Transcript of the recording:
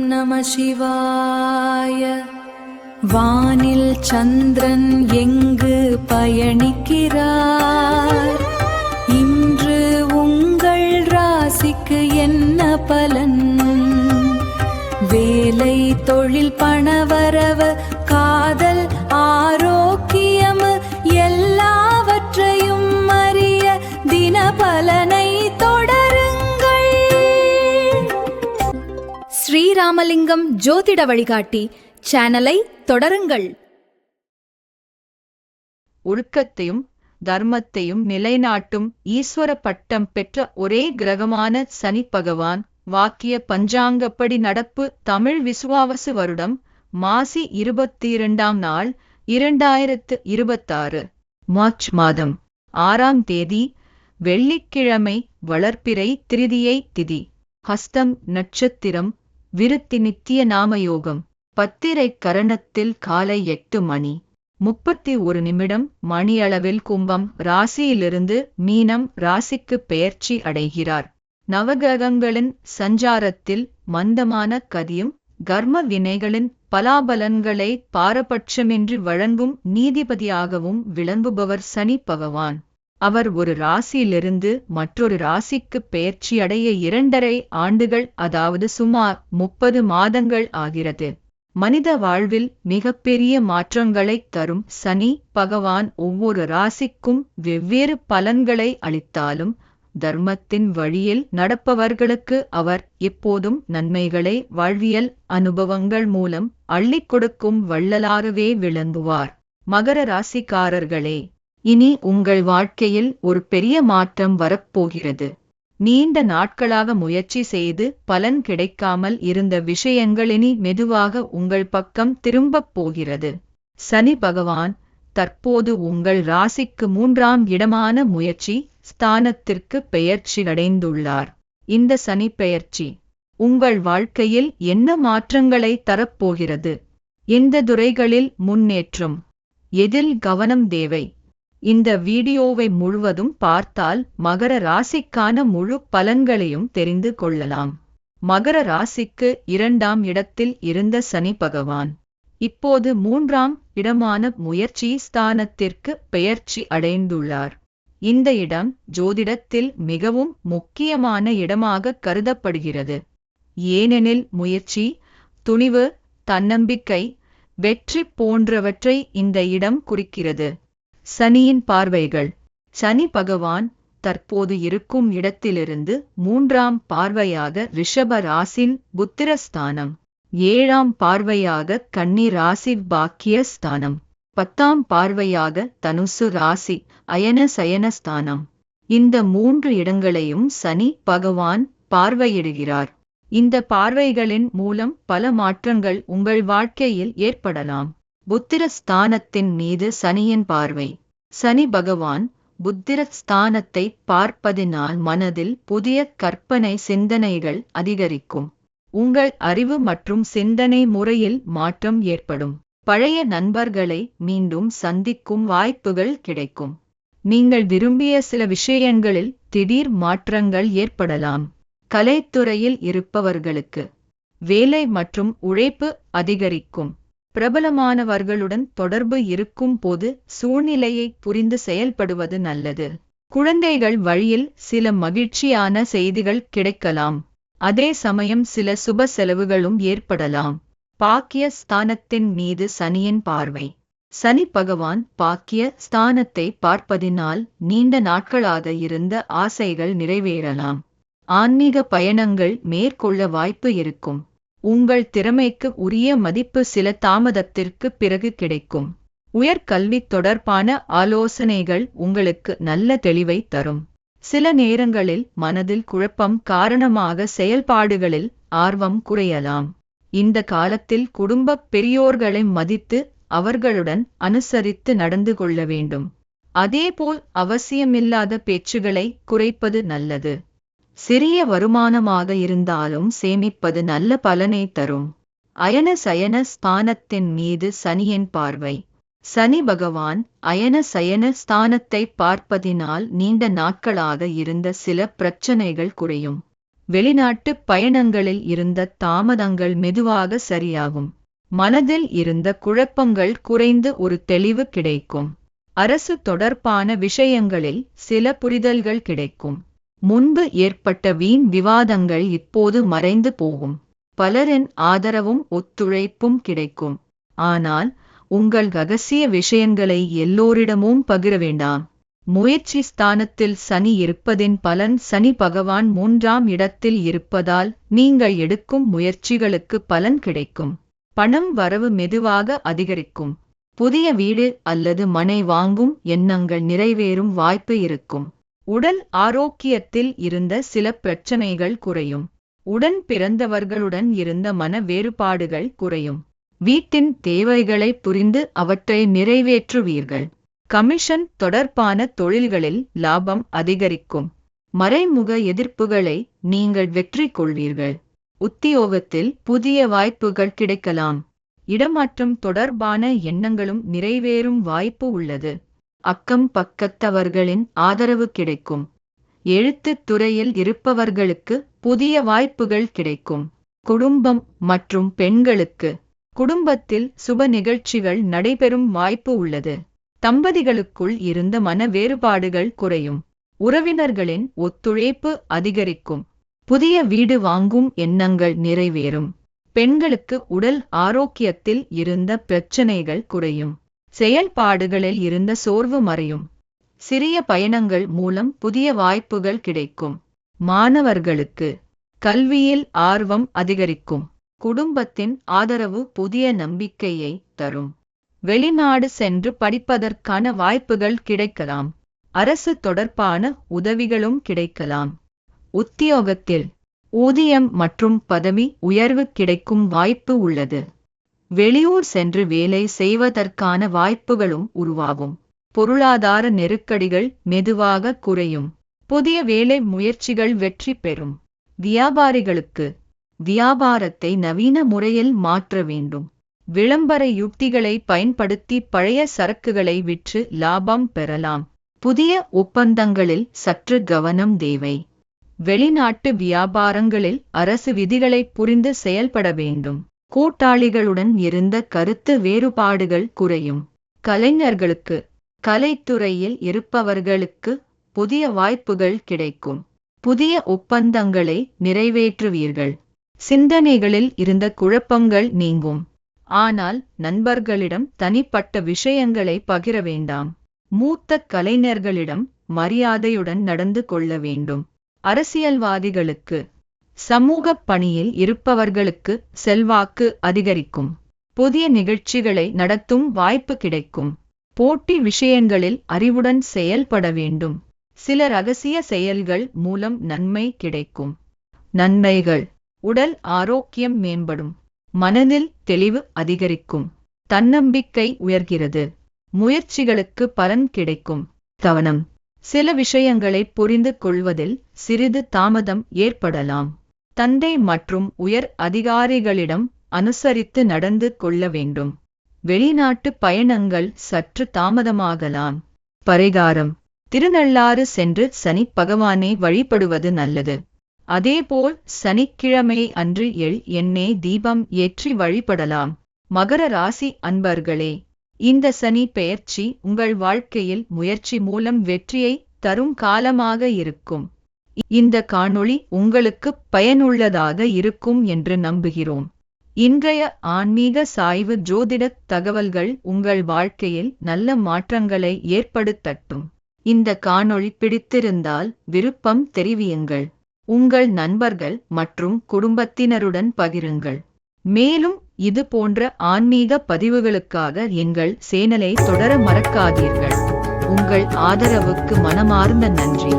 நம சிவாய. வானில் சந்திரன் எங்கு பயணிக்கிறார்? இன்று உங்கள் ராசிக்கு என்ன பலன்? வேலை, தொழில், பணவரவு, காதல், ஆரோக்கியம் எல்லாவற்றையும் அறிய தின பலனை தொடருங்கள். ஸ்ரீராமலிங்கம் ஜோதிட வழிகாட்டி சேனலை தொடருங்கள். ஒழுக்கத்தையும் தர்மத்தையும் நிலைநாட்டும் ஈஸ்வர பட்டம் பெற்ற ஒரே கிரகமான சனி பகவான் வாக்கிய பஞ்சாங்கப்படி நடப்பு தமிழ் விசுவாவசு வருடம் மாசி 22ஆம் நாள் 2026 மார்ச் மாதம் 6ஆம் தேதி வெள்ளிக்கிழமை, வளர்ப்பிறை திருதியை திதி, ஹஸ்தம் நட்சத்திரம், விருத்தி நித்திய நாமயோகம், பத்திரை கரணத்தில் காலை 8 மணி 31 நிமிடம் மணியளவில் கும்பம் ராசியிலிருந்து மீனம் ராசிக்கு பெயர்ச்சி அடைகிறார். நவகிரகங்களின் சஞ்சாரத்தில் மந்தமான கதியும் கர்ம வினைகளின் பலாபலன்களை பாரபட்சமின்றி வழங்கும் நீதிபதியாகவும் விளங்குபவர் சனி பகவான். அவர் ஒரு ராசியிலிருந்து மற்றொரு ராசிக்கு பெயர்ச்சியடைய 2.5 ஆண்டுகள், அதாவது சுமார் 30 மாதங்கள் ஆகிறது. மனித வாழ்வில் மிகப்பெரிய மாற்றங்களைத் தரும் சனி பகவான் ஒவ்வொரு ராசிக்கும் வெவ்வேறு பலன்களை அளித்தாலும் தர்மத்தின் வழியில் நடப்பவர்களுக்கு அவர் எப்போதும் நன்மைகளை வாழ்வியல் அனுபவங்கள் மூலம் அள்ளிக் கொடுக்கும் வள்ளலாகவே விளங்குவார். மகர ராசிக்காரர்களே, இனி உங்கள் வாழ்க்கையில் ஒரு பெரிய மாற்றம் வரப்போகிறது. நீண்ட நாட்களாக முயற்சி செய்து பலன் கிடைக்காமல் இருந்த விஷயங்கள் இனி மெதுவாக உங்கள் பக்கம் திரும்பப் போகிறது. சனி பகவான் தற்போது உங்கள் ராசிக்கு 3ஆம் இடமான முயற்சி ஸ்தானத்திற்கு பெயர்ச்சி அடைந்துள்ளார். இந்த சனி பெயர்ச்சி உங்கள் வாழ்க்கையில் என்ன மாற்றங்களை தரப்போகிறது? எந்த துறைகளில் முன்னேற்றம்? எதில் கவனம் தேவை? இந்த வீடியோவை முழுவதும் பார்த்தால் மகர ராசிக்கான முழு பலன்களையும் தெரிந்து கொள்ளலாம். மகர ராசிக்கு 2ஆம் இடத்தில் இருந்த சனி பகவான் இப்போது 3ஆம் இடமான முயற்சி ஸ்தானத்திற்கு பெயர்ச்சி அடைந்துள்ளார். இந்த இடம் ஜோதிடத்தில் மிகவும் முக்கியமான இடமாக கருதப்படுகிறது. ஏனெனில் முயற்சி, துணிவு, தன்னம்பிக்கை, வெற்றி போன்றவற்றை இந்த இடம் குறிக்கிறது. சனியின் பார்வைகள். சனி பகவான் தற்போது இருக்கும் இடத்திலிருந்து 3ஆம் பார்வையாக ரிஷப ராசின் புத்திரஸ்தானம், 7ஆம் பார்வையாக கன்னி ராசி பாக்கியஸ்தானம், 10ஆம் பார்வையாக தனுசு ராசி அயன சயனஸ்தானம், இந்த 3 இடங்களையும் சனி பகவான் பார்வையிடுகிறார். இந்த பார்வைகளின் மூலம் பல மாற்றங்கள் உங்கள் வாழ்க்கையில் ஏற்படலாம். புத்திரஸ்தானத்தின் மீது சனியின் பார்வை. சனி பகவான் புத்திரஸ்தானத்தை பார்ப்பதினால் மனதில் புதிய கற்பனை சிந்தனைகள் அதிகரிக்கும். உங்கள் அறிவு மற்றும் சிந்தனை முறையில் மாற்றம் ஏற்படும். பழைய நண்பர்களை மீண்டும் சந்திக்கும் வாய்ப்புகள் கிடைக்கும். நீங்கள் விரும்பிய சில விஷயங்களில் திடீர் மாற்றங்கள் ஏற்படலாம். கலைத்துறையில் இருப்பவர்களுக்கு வேலை மற்றும் உழைப்பு அதிகரிக்கும். பிரபலமானவர்களுடன் தொடர்பு இருக்கும் போது சூழ்நிலையை புரிந்து செயல்படுவது நல்லது. குழந்தைகள் வழியில் சில மகிழ்ச்சியான செய்திகள் கிடைக்கலாம். அதே சமயம் சில சுப செலவுகளும் ஏற்படலாம். பாக்கிய ஸ்தானத்தின் மீது சனியின் பார்வை. சனி பகவான் பாக்கிய ஸ்தானத்தை பார்ப்பதினால் நீண்ட நாட்களாக இருந்த ஆசைகள் நிறைவேறலாம். ஆன்மீக பயணங்கள் மேற்கொள்ள வாய்ப்பு இருக்கும். உங்கள் திறமைக்கு உரிய மதிப்பு சில தாமதத்திற்கு பிறகு கிடைக்கும். உயர்கல்வி தொடர்பான ஆலோசனைகள் உங்களுக்கு நல்ல தெளிவை தரும். சில நேரங்களில் மனதில் குழப்பம் காரணமாக செயல்பாடுகளில் ஆர்வம் குறையலாம். இந்த காலத்தில் குடும்ப பெரியோர்களை மதித்து அவர்களுடன் அனுசரித்து நடந்து கொள்ள வேண்டும். அதேபோல் அவசியமில்லாத பேச்சுகளை குறைப்பது நல்லது. சிறிய வருமானமாக இருந்தாலும் சேமிப்பது நல்ல பலனை தரும். அயன சயன ஸ்தானத்தின் மீது சனியின் பார்வை. சனி பகவான் அயன சயன ஸ்தானத்தை பார்ப்பதினால் நீண்ட நாட்களாக இருந்த சில பிரச்சனைகள் குறையும். வெளிநாட்டு பயணங்களில் இருந்த தாமதங்கள் மெதுவாக சரியாகும். மனதில் இருந்த குழப்பங்கள் குறைந்து ஒரு தெளிவு கிடைக்கும். அரசு தொடர்பான விஷயங்களில் சில புரிதல்கள் கிடைக்கும். முன்பு ஏற்பட்ட வீண் விவாதங்கள் இப்போது மறைந்து போகும். பலரின் ஆதரவும் ஒத்துழைப்பும் கிடைக்கும். ஆனால் உங்கள் ரகசிய விஷயங்களை எல்லோரிடமும் பகிர வேண்டாம். முயற்சி ஸ்தானத்தில் சனி இருப்பதின் பலன் சனி பகவான் 3ஆம் இடத்தில் இருப்பதால் நீங்கள் எடுக்கும் முயற்சிகளுக்கு பலன் கிடைக்கும். பணம் வரவு மெதுவாக அதிகரிக்கும். புதிய வீடு அல்லது மனை வாங்கும் எண்ணங்கள் நிறைவேறும் வாய்ப்பு இருக்கும். உடல் ஆரோக்கியத்தில் இருந்த சில பிரச்சனைகள் குறையும். உடன் பிறந்தவர்களுடன் இருந்த மன வேறுபாடுகள் குறையும். வீட்டின் தேவைகளை புரிந்து அவற்றை நிறைவேற்றுவீர்கள். கமிஷன் தொடர்பான தொழில்களில் லாபம் அதிகரிக்கும். மறைமுக எதிர்ப்புகளை நீங்கள் வெற்றி கொள்வீர்கள். உத்தியோகத்தில் புதிய வாய்ப்புகள் கிடைக்கலாம். இடமாற்றம் தொடர்பான எண்ணங்களும் நிறைவேறும் வாய்ப்பு உள்ளது. அக்கம் பக்கத்தவர்களின் ஆதரவு கிடைக்கும். எழுத்துத் துறையில் இருப்பவர்களுக்கு புதிய வாய்ப்புகள் கிடைக்கும். குடும்பம் மற்றும் பெண்களுக்கு குடும்பத்தில் சுப நிகழ்ச்சிகள் நடைபெறும் வாய்ப்பு உள்ளது. தம்பதிகளுக்குள் இருந்த மன வேறுபாடுகள் குறையும். உறவினர்களின் ஒத்துழைப்பு அதிகரிக்கும். புதிய வீடு வாங்கும் எண்ணங்கள் நிறைவேறும். பெண்களுக்கு உடல் ஆரோக்கியத்தில் இருந்த பிரச்சனைகள் குறையும். செயல்பாடுகளில் இருந்த சோர்வு மறையும். சிறிய பயணங்கள் மூலம் புதிய வாய்ப்புகள் கிடைக்கும். மாணவர்களுக்கு கல்வியில் ஆர்வம் அதிகரிக்கும். குடும்பத்தின் ஆதரவு புதிய நம்பிக்கையை தரும். வெளிநாடு சென்று படிப்பதற்கான வாய்ப்புகள் கிடைக்கலாம். அரசு தொடர்பான உதவிகளும் கிடைக்கலாம். உத்தியோகத்தில் ஊதியம் மற்றும் பதவி உயர்வு கிடைக்கும் வாய்ப்பு உள்ளது. வெளியூர் சென்று வேலை செய்வதற்கான வாய்ப்புகளும் உருவாகும். பொருளாதார நெருக்கடிகள் மெதுவாக குறையும். புதிய வேலை முயற்சிகள் வெற்றி பெறும். வியாபாரிகளுக்கு வியாபாரத்தை நவீன முறையில் மாற்ற வேண்டும். விளம்பர யுக்திகளை பயன்படுத்தி பழைய சரக்குகளை விற்று லாபம் பெறலாம். புதிய ஒப்பந்தங்களில் சற்று கவனம் தேவை. வெளிநாட்டு வியாபாரங்களில் அரசு விதிகளை புரிந்து செயல்பட வேண்டும். கூட்டாளிகளுடன் இருந்த கருத்து வேறுபாடுகள் குறையும். கலைஞர்களுக்கு கலைத்துறையில் இருப்பவர்களுக்கு புதிய வாய்ப்புகள் கிடைக்கும். புதிய ஒப்பந்தங்களை நிறைவேற்றுவீர்கள். சிந்தனைகளில் இருந்த குழப்பங்கள் நீங்கும். ஆனால் நண்பர்களிடம் தனிப்பட்ட விஷயங்களை பகிர வேண்டாம். மூத்த கலைஞர்களிடம் மரியாதையுடன் நடந்து கொள்ள வேண்டும். அரசியல்வாதிகளுக்கு சமூக பணியில் இருப்பவர்களுக்கு செல்வாக்கு அதிகரிக்கும். புதிய நிகழ்ச்சிகளை நடத்தும் வாய்ப்பு கிடைக்கும். போட்டி விஷயங்களில் அறிவுடன் செயல்பட வேண்டும். சில ரகசிய செயல்கள் மூலம் நன்மை கிடைக்கும். நன்மைகள்: உடல் ஆரோக்கியம் மேம்படும். மனதில் தெளிவு அதிகரிக்கும். தன்னம்பிக்கை உயர்கிறது. முயற்சிகளுக்கு பலன் கிடைக்கும். கவனம்: சில விஷயங்களை புரிந்து கொள்வதில் சிறிது தாமதம் ஏற்படலாம். தந்தை மற்றும் உயர் அதிகாரிகளிடம் அனுசரித்து நடந்து கொள்ள வேண்டும். வெளிநாட்டு பயணங்கள் சற்று தாமதமாகலாம். பரிகாரம்: திருநள்ளாறு சென்று சனி பகவானை வழிபடுவது நல்லது. அதேபோல் சனிக்கிழமை அன்று எண்ணெய் தீபம் ஏற்றி வழிபடலாம். மகர ராசி அன்பர்களே, இந்த சனி பெயர்ச்சி உங்கள் வாழ்க்கையில் முயற்சி மூலம் வெற்றியை தரும் காலமாக இருக்கும். இந்த காணொளி உங்களுக்கு பயனுள்ளதாக இருக்கும் என்று நம்புகிறோம். இன்றைய ஆன்மீக சாய்வு ஜோதிட தகவல்கள் உங்கள் வாழ்க்கையில் நல்ல மாற்றங்களை ஏற்படுத்தட்டும். இந்த காணொளி பிடித்திருந்தால் விருப்பம் தெரிவியுங்கள். உங்கள் நண்பர்கள் மற்றும் குடும்பத்தினருடன் பகிருங்கள். மேலும் இது போன்ற ஆன்மீக பதிவுகளுக்காக எங்கள் சேனலை தொடர மறக்காதீர்கள். உங்கள் ஆதரவுக்கு மனமார்ந்த நன்றி.